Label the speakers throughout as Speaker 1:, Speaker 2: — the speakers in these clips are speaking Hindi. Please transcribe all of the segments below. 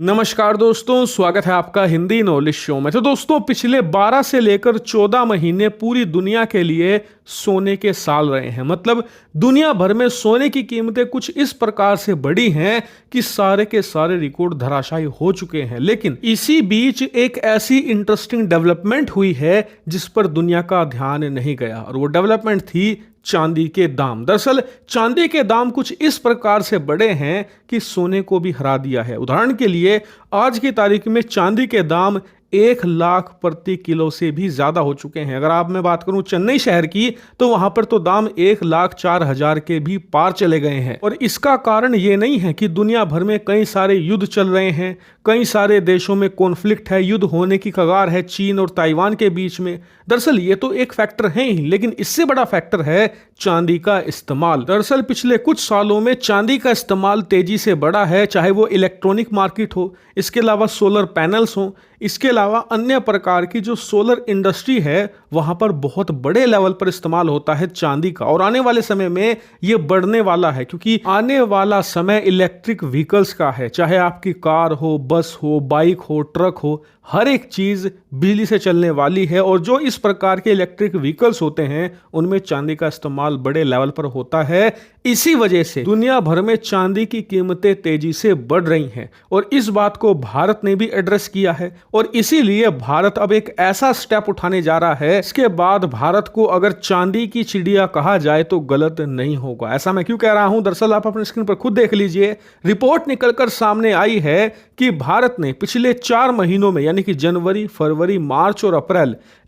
Speaker 1: नमस्कार दोस्तों, स्वागत है आपका हिंदी नॉलेज शो में। तो दोस्तों, पिछले 12 से लेकर 14 महीने पूरी दुनिया के लिए सोने के साल रहे हैं। मतलब दुनिया भर में सोने की कीमतें कुछ इस प्रकार से बढ़ी हैं कि सारे के सारे रिकॉर्ड धराशायी हो चुके हैं। लेकिन इसी बीच एक ऐसी इंटरेस्टिंग डेवलपमेंट हुई है जिस पर दुनिया का ध्यान नहीं गया, और वो डेवलपमेंट थी चांदी के दाम। दरअसल चांदी के दाम कुछ इस प्रकार से बढ़े हैं कि सोने को भी हरा दिया है। उदाहरण के लिए आज की तारीख में चांदी के दाम 1 लाख प्रति किलो से भी ज्यादा हो चुके हैं। अगर आप मैं बात करूं चेन्नई शहर की, तो वहां पर तो दाम 1,04,000 के भी पार चले गए हैं। और इसका कारण ये नहीं है कि दुनिया भर में कई सारे युद्ध चल रहे हैं, कई सारे देशों में कॉन्फ्लिक्ट है, युद्ध होने की कगार है चीन और ताइवान के बीच में। दरअसल ये तो एक फैक्टर है ही, लेकिन इससे बड़ा फैक्टर है चांदी का इस्तेमाल। दरअसल पिछले कुछ सालों में चांदी का इस्तेमाल तेजी से बढ़ा है, चाहे वो इलेक्ट्रॉनिक मार्केट हो, इसके अलावा सोलर पैनल्स हो, इसके अलावा अन्य प्रकार की जो सोलर इंडस्ट्री है वहां पर बहुत बड़े लेवल पर इस्तेमाल होता है चांदी का। और आने वाले समय में ये बढ़ने वाला है, क्योंकि आने वाला समय इलेक्ट्रिक व्हीकल्स का है। चाहे आपकी कार हो, बस हो, बाइक हो, ट्रक हो, हर एक चीज बिजली से चलने वाली है। और जो इस प्रकार के इलेक्ट्रिक व्हीकल्स होते हैं उनमें चांदी का इस्तेमाल बड़े लेवल पर होता है। इसी वजह से दुनिया भर में चांदी की कीमतें तेजी से बढ़ रही हैं, और इस बात को भारत ने भी एड्रेस किया है। और इसीलिए भारत अब एक ऐसा स्टेप उठाने जा रहा है, इसके बाद भारत को अगर चांदी की चिड़िया कहा जाए तो गलत नहीं होगा। ऐसा मैं क्यों कह रहा हूं? दरअसल आप अपने स्क्रीन पर खुद देख लीजिए, रिपोर्ट निकलकर सामने आई है कि भारत ने पिछले 4 महीनों में, यानी कि जनवरी, फरवरी, मार्च और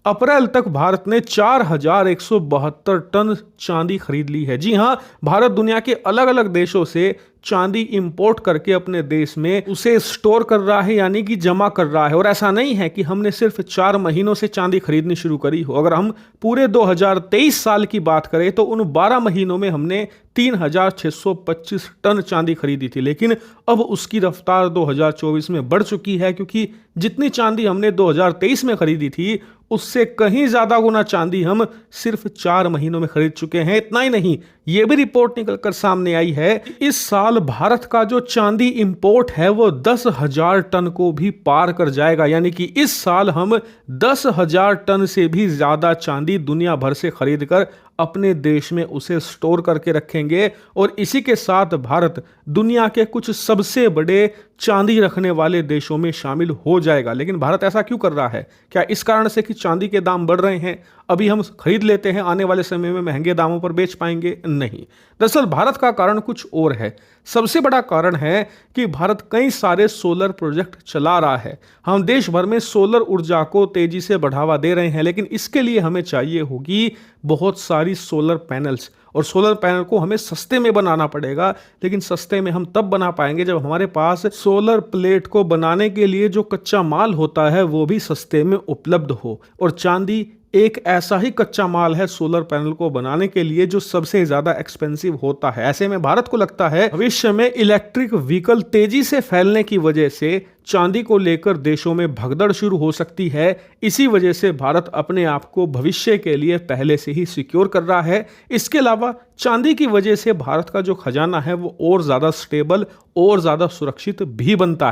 Speaker 1: अप्रैल तक भारत ने 4,172 टन चांदी खरीद ली है। जी हां, भारत दुनिया के अलग अलग देशों से चांदी इंपोर्ट करके अपने देश में उसे स्टोर कर रहा है, यानी कि जमा कर रहा है। और ऐसा नहीं है कि हमने सिर्फ 4 महीनों से चांदी खरीदनी शुरू करी हो। अगर हम पूरे 2023 साल की बात करें तो उन 12 महीनों में हमने 3,625 टन चांदी खरीदी थी। लेकिन अब उसकी रफ्तार 2024 में बढ़ चुकी है, क्योंकि जितनी चांदी हमने 2023 में खरीदी थी उससे कहीं ज्यादा गुना चांदी हम सिर्फ 4 महीनों में खरीद चुके हैं। इतना ही नहीं, यह भी रिपोर्ट निकलकर सामने आई है कि इस साल भारत का जो चांदी इंपोर्ट है वो 10,000 टन को भी पार कर जाएगा। यानी कि इस साल हम 10,000 टन से भी ज्यादा चांदी दुनिया भर से खरीदकर अपने देश में उसे स्टोर करके रखेंगे। और इसी के साथ भारत दुनिया के कुछ सबसे बड़े चांदी रखने वाले देशों में शामिल हो जाएगा। लेकिन भारत ऐसा क्यों कर रहा है? क्या इस कारण से कि चांदी के दाम बढ़ रहे हैं, अभी हम खरीद लेते हैं, आने वाले समय में महंगे दामों पर बेच पाएंगे? नहीं, दरअसल भारत का कारण कुछ और है। सबसे बड़ा कारण है कि भारत कई सारे सोलर प्रोजेक्ट चला रहा है। हम देश भर में सोलर ऊर्जा को तेजी से बढ़ावा दे रहे हैं, लेकिन इसके लिए हमें चाहिए होगी बहुत सारी सोलर पैनल्स। और सोलर पैनल को हमें सस्ते में बनाना पड़ेगा। लेकिन सस्ते में हम तब बना पाएंगे जब हमारे पास सोलर प्लेट को बनाने के लिए जो कच्चा माल होता है वो भी सस्ते में उपलब्ध हो। और चांदी एक ऐसा ही कच्चा माल है सोलर पैनल को बनाने के लिए जो सबसे ज्यादा एक्सपेंसिव होता है। ऐसे में भारत को लगता है भविष्य में इलेक्ट्रिक व्हीकल तेजी से फैलने की वजह से चांदी को लेकर देशों में भगदड़ शुरू हो सकती है। इसी वजह से भारत अपने आप को भविष्य के लिए पहले से ही सिक्योर कर रहा है। इसके अलावा चांदी की वजह से भारत का जो खजाना है वो और ज्यादा स्टेबल और ज्यादा सुरक्षित भी बनता है।